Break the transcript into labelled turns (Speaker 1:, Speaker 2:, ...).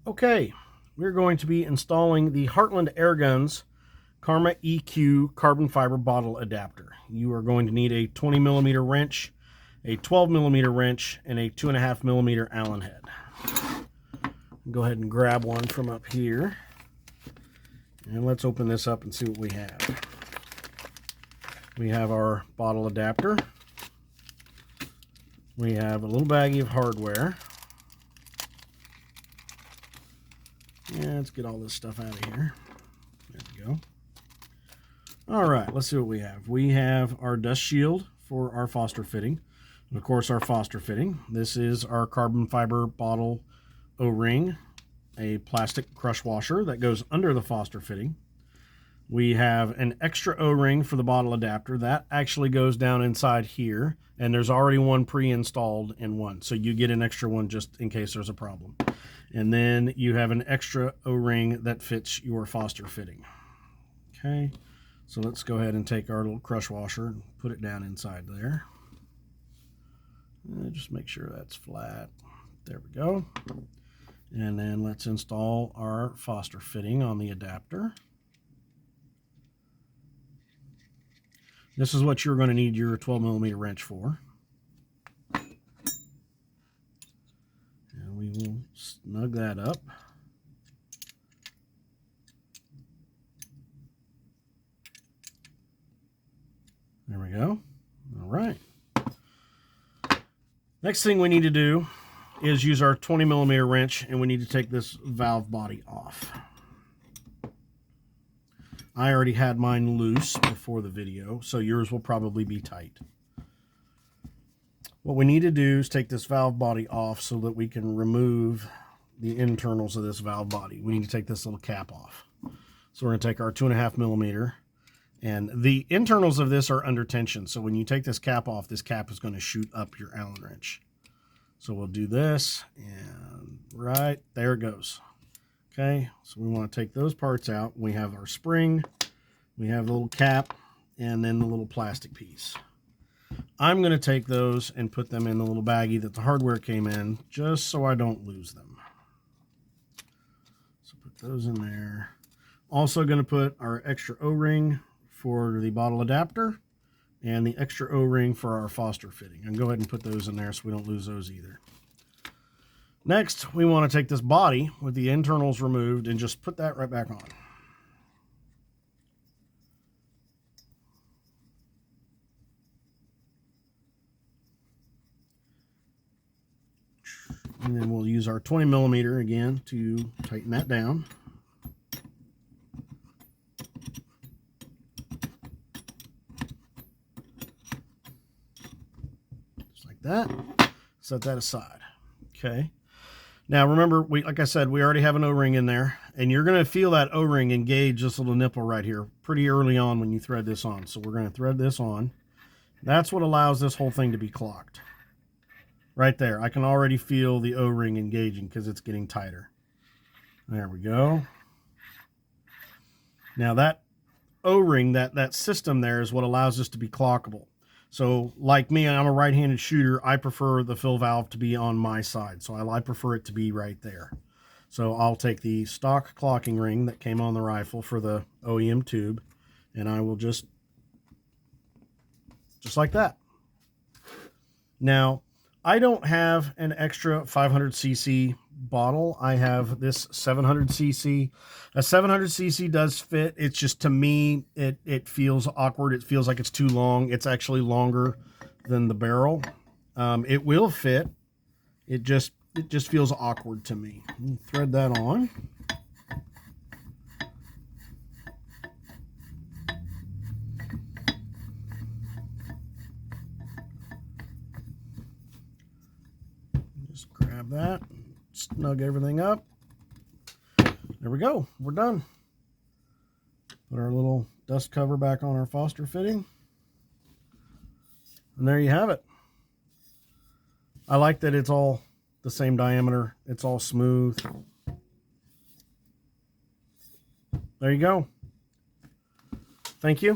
Speaker 1: Okay, we're going to be installing the Heartland Airguns Karma EQ carbon fiber bottle adapter. You are going to need a 20mm wrench, a 12mm wrench, and a 2.5mm Allen head. Go ahead and grab one from up here. And let's open this up and see what we have. We have our bottle adapter. We have a little baggie of hardware. Yeah, let's get all this stuff out of here. There we go. All right, let's see what we have. We have our dust shield for our Foster fitting. And of course, our Foster fitting. This is our carbon fiber bottle O-ring, a plastic crush washer that goes under the Foster fitting. We have an extra O-ring for the bottle adapter. That actually goes down inside here, and there's already one pre-installed in one. So you get an extra one just in case there's a problem. And then you have an extra O-ring that fits your Foster fitting. Okay, so let's go ahead and take our little crush washer and put it down inside there. Just make sure that's flat. There we go. And then let's install our Foster fitting on the adapter. This is what you're going to need your 12mm wrench for. And we will snug that up. There we go. All right. Next thing we need to do is use our 20mm wrench, and we need to take this valve body off. I already had mine loose before the video, so yours will probably be tight. What we need to do is take this valve body off so that we can remove the internals of this valve body. We need to take this little cap off. So we're going to take our 2.5mm, and the internals of this are under tension. So when you take this cap off, this cap is going to shoot up your Allen wrench. So we'll do this, and right there it goes. Okay, so we want to take those parts out. We have our spring, we have the little cap, and then the little plastic piece. I'm going to take those and put them in the little baggie that the hardware came in, just so I don't lose them. So put those in there. Also going to put our extra O-ring for the bottle adapter and the extra O-ring for our Foster fitting. And go ahead and put those in there so we don't lose those either. Next, we want to take this body with the internals removed and just put that right back on. And then we'll use our 20mm again to tighten that down. Just like that. Set that aside. Okay. Now remember, like I said, we already have an O-ring in there, and you're going to feel that O-ring engage this little nipple right here pretty early on when you thread this on. So we're going to thread this on. That's what allows this whole thing to be clocked. Right there, I can already feel the O-ring engaging because it's getting tighter. There we go. Now that O-ring, that system there is what allows this to be clockable. So like me, I'm a right-handed shooter. I prefer the fill valve to be on my side. So I prefer it to be right there. So I'll take the stock clocking ring that came on the rifle for the OEM tube, and I will just like that. Now, I don't have an extra 500cc bottle. I have this 700cc. A 700cc does fit. It's just, to me, it feels awkward. It feels like it's too long. It's actually longer than the barrel. It will fit. It just feels awkward to me. Thread that on. Just grab that, snug everything up. There we go. We're done. Put our little dust cover back on our Foster fitting. And there you have it. I like that it's all the same diameter. It's all smooth. There you go. Thank you.